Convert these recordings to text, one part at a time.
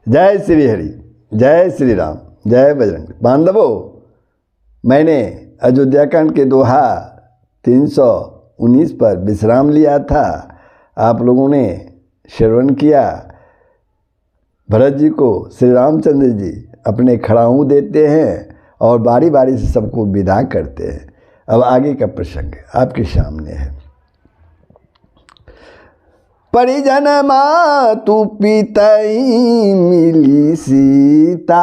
जय श्री हरि, जय श्री राम, जय बजरंग। बांधवों, मैंने अयोध्याकांड के दोहा 319 पर विश्राम लिया था। आप लोगों ने श्रवण किया। भरत जी को श्री रामचंद्र जी अपने खड़ाऊ देते हैं और बारी बारी से सबको विदा करते हैं। अब आगे का प्रसंग आपके सामने है। परिजन मातु पितई मिली सीता,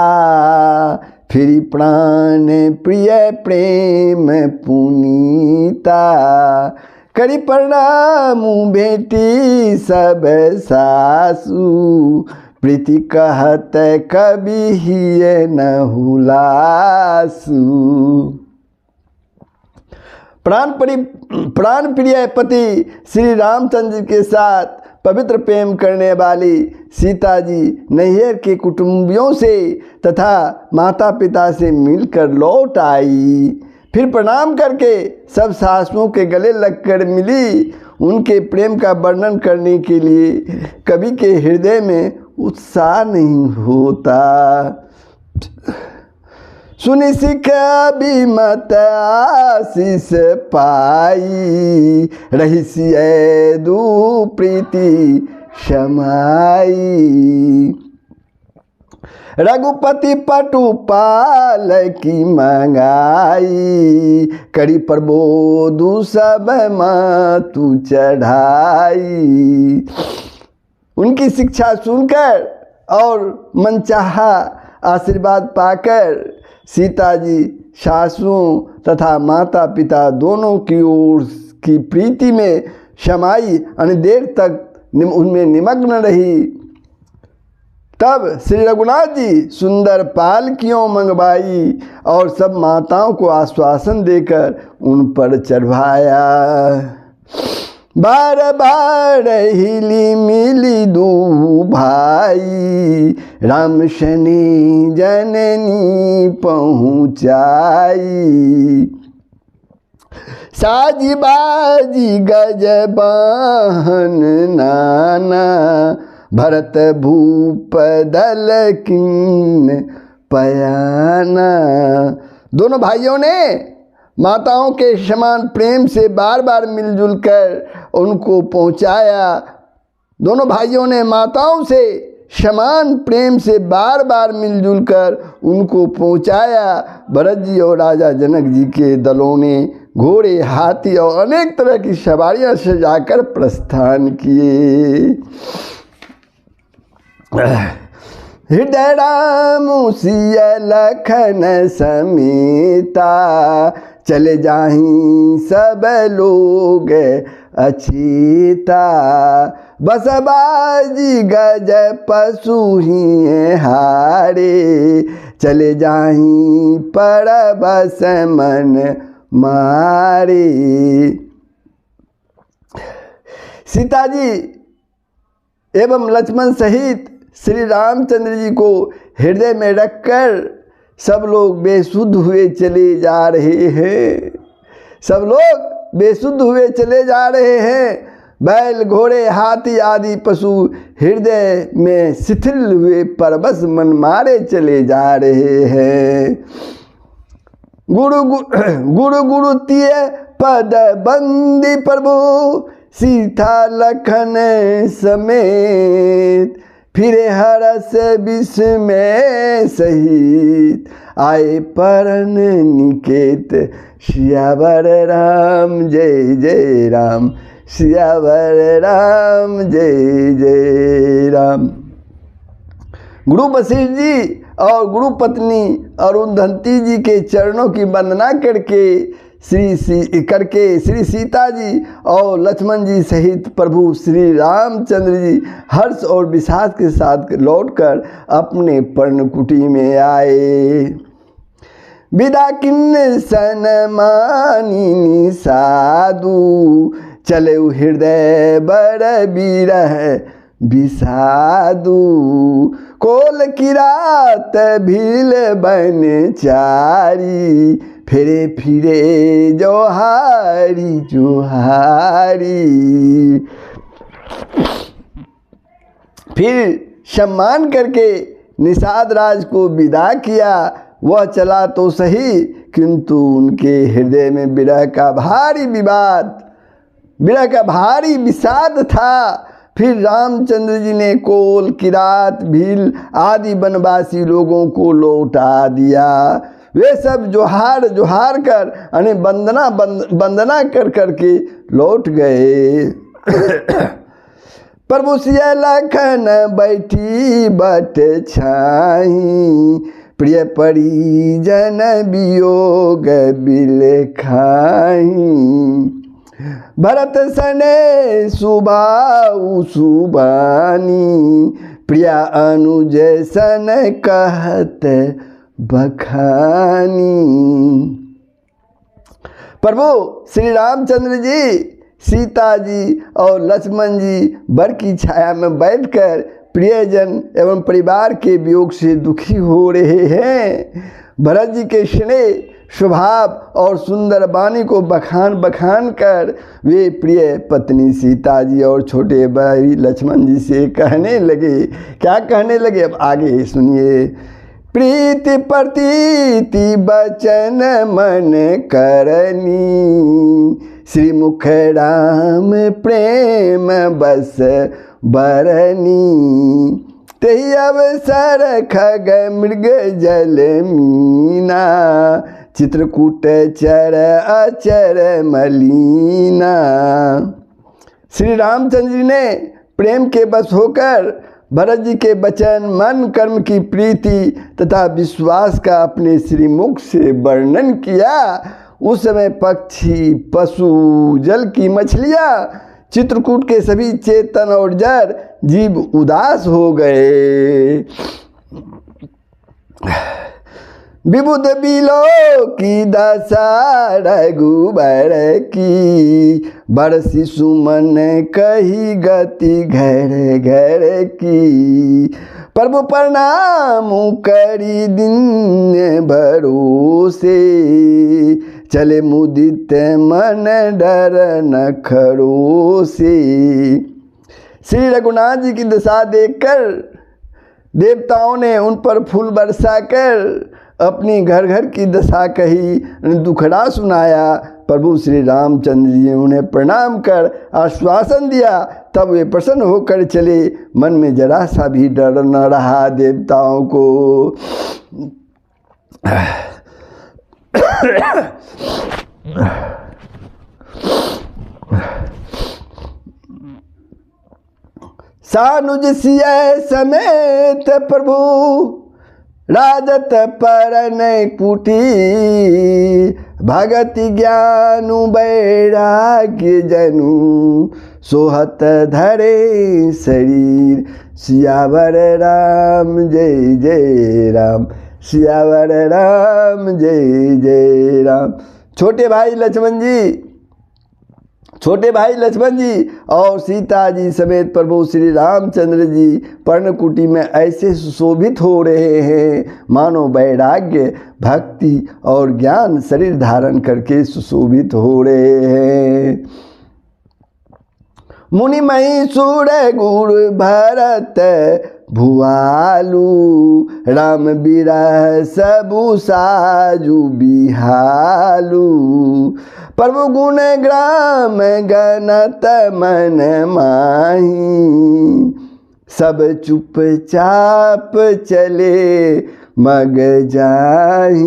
फिर प्राण प्रिय प्रेम पुनीता। करी प्रणाम बेटी सब सासु, प्रीति कहत कभी हिय न हुलासु। प्राण प्रिय पति श्री रामचंद्र के साथ पवित्र प्रेम करने वाली सीता जी नैहर के कुटुंबियों से तथा माता पिता से मिलकर लौट आई। फिर प्रणाम करके सब सासुओं के गले लगकर मिली। उनके प्रेम का वर्णन करने के लिए कवि के हृदय में उत्साह नहीं होता। सुनि सिख अभिमत आशीष पाई, रही सिय दू प्रीति समाई। रघुपति पटुपाल की मंगाई, करी प्रबोधु सब मातु चढ़ाई। उनकी शिक्षा सुनकर और मनचाहा आशीर्वाद पाकर सीता जी सासुओं तथा माता पिता दोनों की ओर की प्रीति में समाई, अनेक तक उनमें निमग्न रही। तब श्री रघुनाथ जी सुंदर पालकियों मंगवाई और सब माताओं को आश्वासन देकर उन पर चढ़वाया। बार बार हिली मिली दू भाई, राम शनि जननी पहुँचाई। साजी बाजी गज बाहन नाना, भरत भूप दल किन पयाना। दोनों भाइयों ने माताओं के समान प्रेम से बार बार मिलजुल कर उनको पहुंचाया। दोनों भाइयों ने माताओं से समान प्रेम से बार बार मिलजुल कर उनको पहुंचाया। भरत जी और राजा जनक जी के दलों ने घोड़े, हाथी और अनेक तरह की सवारियां सजाकर प्रस्थान किए। हृदय राम सिय लखन समेता, चले जाहीं सब लोग अचेता। बस बाजी गज पशु ही हारे, चले जाहीं पर बस मन मारे। सीता जी एवं लक्ष्मण सहित श्री रामचंद्र जी को हृदय में रखकर सब लोग बेसुध हुए चले जा रहे हैं। सब लोग बेसुध हुए चले जा रहे हैं। बैल, घोड़े, हाथी आदि पशु हृदय में शिथिल हुए परबस मन मारे चले जा रहे हैं। गुरु गुरु तिय पद बंदी प्रभु, सीता लखन समेत। फिरे हरस विस्मय सहित, आए परन निकेत। सियावर राम जय जय राम, सियावर राम जय जय राम। गुरु वशिष्ठ जी और गुरु पत्नी अरुंधति जी के चरणों की वंदना करके श्री सीता जी और लक्ष्मण जी सहित प्रभु श्री रामचंद्र जी हर्ष और विषाद के साथ लौटकर अपने पर्णकुटी में आए। विदा किन्न सन मानिनी साधु, चले हृदय बर बिरह विषादु। कोल की रात भील बन चारी, फिरे फिरे जोहारी जोहारी। फिर सम्मान करके निषाद राज को विदा किया। वह चला तो सही, किंतु उनके हृदय में विरह का भारी विषाद था। फिर रामचंद्र जी ने कोल, किरात, भील आदि वनवासी लोगों को लौटा दिया। वे सब जोहार कर यानी वंदना कर करके लौट गए। प्रभु सिया लखन बैठी बट छाई, प्रिय परिजन वियोग बिलखाई। भरत सने सुबाऊ सुबानी, प्रिया अनुज सन कहत बखानी। प्रभु श्री रामचंद्र जी, सीता जी और लक्ष्मण जी वर की छाया में बैठकर प्रियजन एवं परिवार के वियोग से दुखी हो रहे हैं। भरत जी के स्नेह, स्वभाव और सुंदर वाणी को बखान कर वे प्रिय पत्नी सीता जी और छोटे भाई लक्ष्मण जी से कहने लगे। क्या कहने लगे, अब आगे सुनिए। प्रीति प्रतीति बचन मन करनी, श्रीमुख राम प्रेम बस बरनी। तेहि अवसर खग मृग जल मीना, चित्रकूट चर अचर मलीना। श्री रामचंद्र जी ने प्रेम के बस होकर भरत जी के वचन, मन, कर्म की प्रीति तथा विश्वास का अपने श्रीमुख से वर्णन किया। उस समय पक्षी, पशु, जल की मछलियाँ, चित्रकूट के सभी चेतन और जड़ जीव उदास हो गए। विबुध बिलो की दशा रघुबर की, बरसी सुमन कही गति घर घर की। प्रभु प्रणाम करी दिन भरोसे, चले मुदित मन डर न खरोसे। श्री रघुनाथ जी की दशा देखकर देवताओं ने उन पर फूल बरसा कर अपनी घर घर की दशा कही, दुखड़ा सुनाया। प्रभु श्री रामचंद्र जी ने उन्हें प्रणाम कर आश्वासन दिया। तब वे प्रसन्न होकर चले। मन में जरा सा भी डर न रहा देवताओं को। सानुज सिय समेत प्रभु राजत परन कुटी, भगति ज्ञानु वैराग्य जनु, सोहत धरे शरीर। सियावर राम जय जय राम, सियावर राम जय जय राम। छोटे भाई लक्ष्मण जी और सीता जी समेत प्रभु श्री रामचंद्र जी पर्णकुटी में ऐसे सुशोभित हो रहे हैं मानो वैराग्य, भक्ति और ज्ञान शरीर धारण करके सुशोभित हो रहे हैं। मुनि महीसुर गुरु भरत भुआलू, राम बिरह सबु साजु बिहालू। प्रभु गुण ग्राम गणत मन माही, सब चुपचाप चले मग जाही।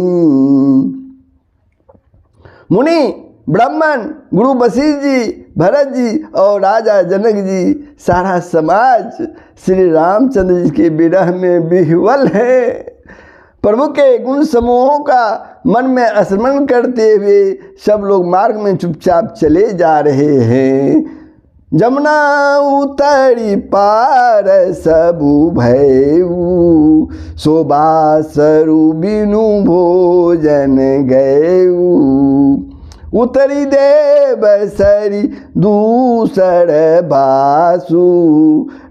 मुनि, ब्राह्मण, गुरु वशिष्ठ जी, भरत जी और राजा जनक जी, सारा समाज श्री रामचंद्र जी के विरह में विह्वल है। प्रभु के गुण समूहों का मन में स्मरण करते हुए सब लोग मार्ग में चुपचाप चले जा रहे हैं। जमुना उतरी पार सबु भयऊ, शोभासरु बिनु भोजन गयऊ। उतरी देव सरी दूसर बासु,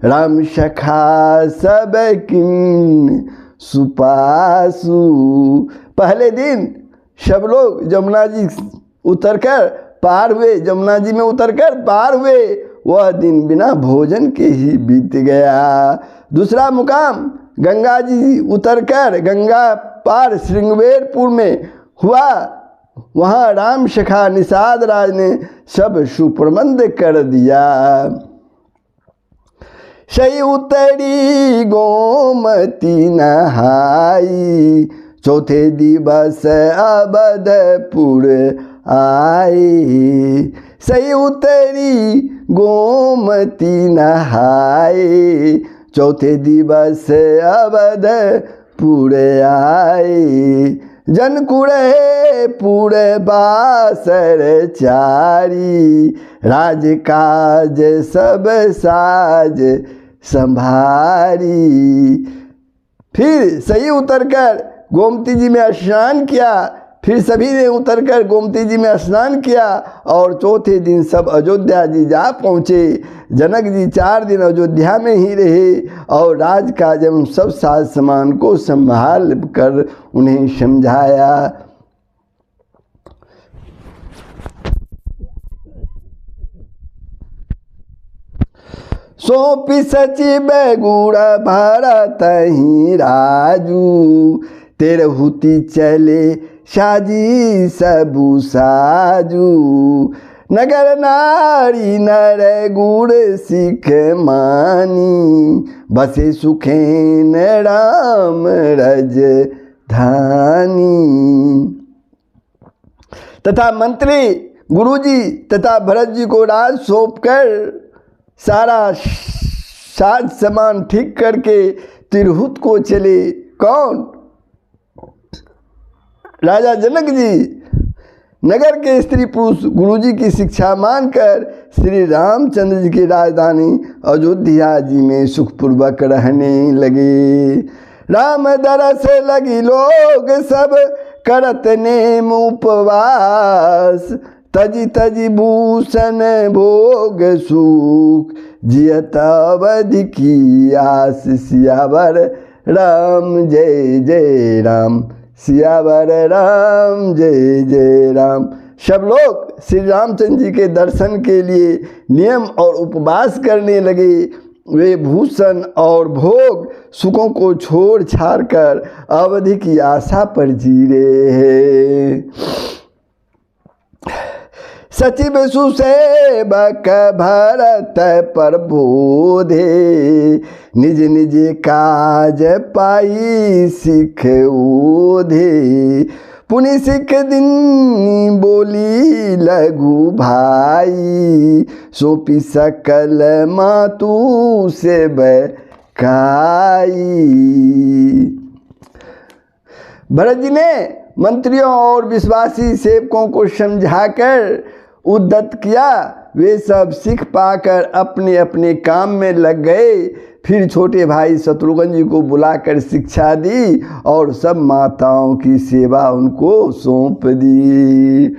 राम सखा सब किन सुपासु। पहले दिन सब लोग जमुना जी में उतरकर पार हुए। वह दिन बिना भोजन के ही बीत गया। दूसरा मुकाम गंगा जी उतरकर गंगा पार श्रृंगवेरपुर में हुआ। वहाँ राम सखा निषाद राज ने सब सुप्रबंध कर दिया। सही उतरी गोमती नहाई, चौथे दिवस अवधपुर आए। सही उतरी गोमती नहाए, चौथे दिवस अवधपुर आए। जनकुड़े पूरे बासर चारी, राजकाज सब साज संभारी। फिर सही उतरकर गोमती जी में स्नान किया। फिर सभी ने उतरकर गोमती जी में स्नान किया और चौथे दिन सब अयोध्या जी जा पहुँचे। जनक जी 4 दिन अयोध्या में ही रहे और राजकाज एवं सब साज सामान को संभाल कर उन्हें समझाया। सौंपी सचिव गुण भरत ही राजू, तेरहुति चले साजी सबु साजू। नगर नारी नर गुण सिख मानी, बसे सुखेन राम रज धानी। तथा मंत्री गुरुजी तथा भरत जी को राज सौंपकर सारा साज सामान ठीक करके तिरहुत को चले। कौन? राजा जनक जी। नगर के स्त्री पुरुष गुरुजी की शिक्षा मानकर श्री रामचंद्र जी की राजधानी अयोध्या जी में सुखपूर्वक रहने लगे। राम दरस लगी लोग सब करत नेम उपवास, तजी तजी भूषण भोग सुख, जियत अवधि की आस। सियावर राम जय जय राम, सियावर राम जय जय राम। सब लोग श्री रामचंद्र जी के दर्शन के लिए नियम और उपवास करने लगे। वे भूषण और भोग सुखों को छोड़ छाड़ कर अवधि की आशा पर जी रहे हैं। सचिव सुसेवक भरत प्रबोधे, निज निज काज पाई सिख ओधे। पुनि सिख दिन बोली लघु भाई, सौंपी सकल मातु से बकाई। भरत जी ने मंत्रियों और विश्वासी सेवकों को समझाकर उद्यत किया। वे सब सीख पाकर अपने अपने काम में लग गए। फिर छोटे भाई शत्रुघ्न जी को बुलाकर शिक्षा दी और सब माताओं की सेवा उनको सौंप दी।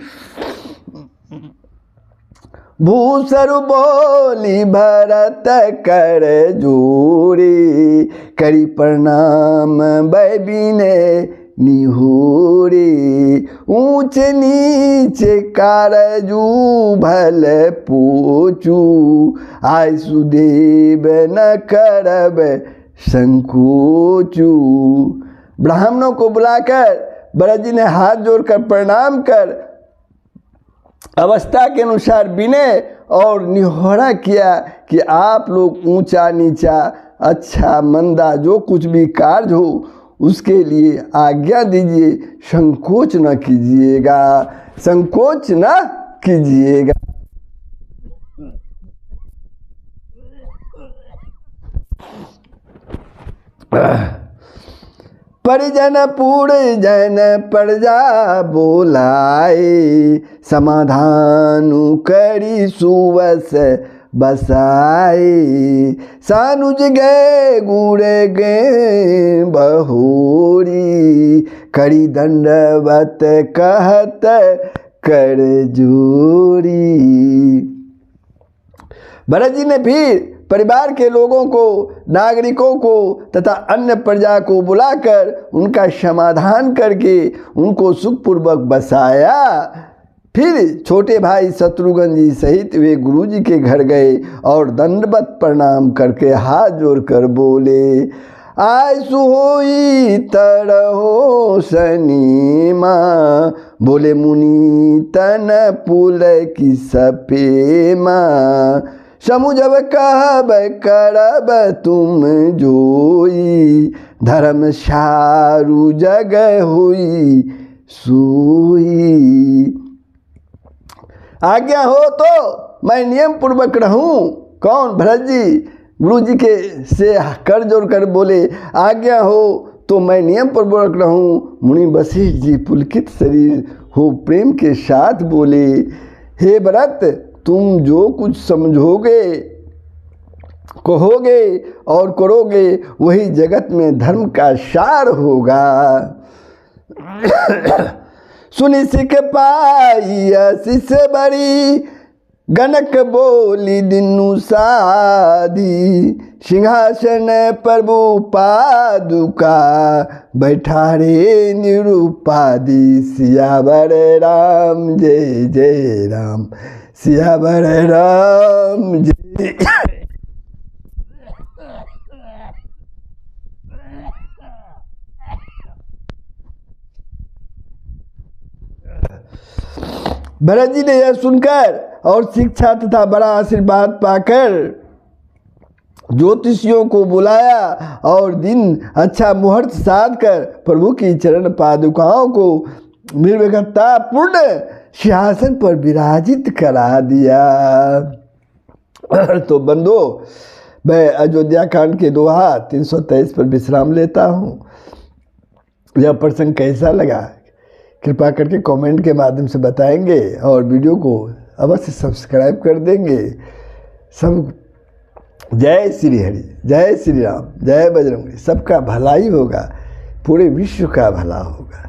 भूसरु बोली भरत कर जोरे, करी प्रणाम बैबिने निहोरे। ऊंच नीच कारजू भल पूछू, आय सुदेव न करब संकोचू। ब्राह्मणों को बुलाकर भरत जी ने हाथ जोड़कर प्रणाम कर अवस्था के अनुसार विनय और निहोरा किया कि आप लोग ऊंचा नीचा अच्छा मंदा जो कुछ भी कार्य हो उसके लिए आज्ञा दीजिए, संकोच न कीजिएगा, संकोच न कीजिएगा। परिजन पूर्जन प्रजा बोलाए, समाधानु करी सुवस बसाए। सानुज गए गुड़े गे बहोरी, करी दंडवत कहत कर जोरी। भरत जी ने फिर परिवार के लोगों को, नागरिकों को तथा अन्य प्रजा को बुलाकर उनका समाधान करके उनको सुखपूर्वक बसाया। फिर छोटे भाई शत्रुघ्न जी सहित वे गुरु जी के घर गए और दंडवत प्रणाम करके हाथ जोड़कर बोले, आयसु होई तरहो सनीमा, बोले मुनि तन पुल की सपेमा। समु जब कहब करब तुम जोई, धर्म सारु जग हुई सोई। आज्ञा हो तो मैं नियम पूर्वक रहूं। कौन? भरत जी गुरु जी के से कर जोड़ कर बोले आज्ञा हो तो मैं नियम पूर्वक रहूं। मुनि वशिष्ठ जी पुलकित शरीर हो प्रेम के साथ बोले, हे भरत तुम जो कुछ समझोगे कहोगे और करोगे वही जगत में धर्म का सार होगा। सुनि सिख पाई शिष बड़ी, गणक बोली दिनु साधी। सिंहासन प्रभु पादुका, बैठारे निरुपादी। सियावर राम जय जय राम, सियावर राम जय। भरत जी ने यह सुनकर और शिक्षा तथा बड़ा आशीर्वाद पाकर ज्योतिषियों को बुलाया और दिन अच्छा मुहूर्त साध कर प्रभु की चरण पादुकाओं को निर्विघ्नता पूर्ण सिंहासन पर विराजित करा दिया। तो बंदो मैं अयोध्या कांड के दोहा 323 पर विश्राम लेता हूँ। यह प्रसंग कैसा लगा कृपा करके कमेंट के माध्यम से बताएंगे और वीडियो को अवश्य सब्सक्राइब कर देंगे। सब जय श्री हरि, जय श्री राम, जय बजरंग। सबका भलाई होगा, पूरे विश्व का भला होगा।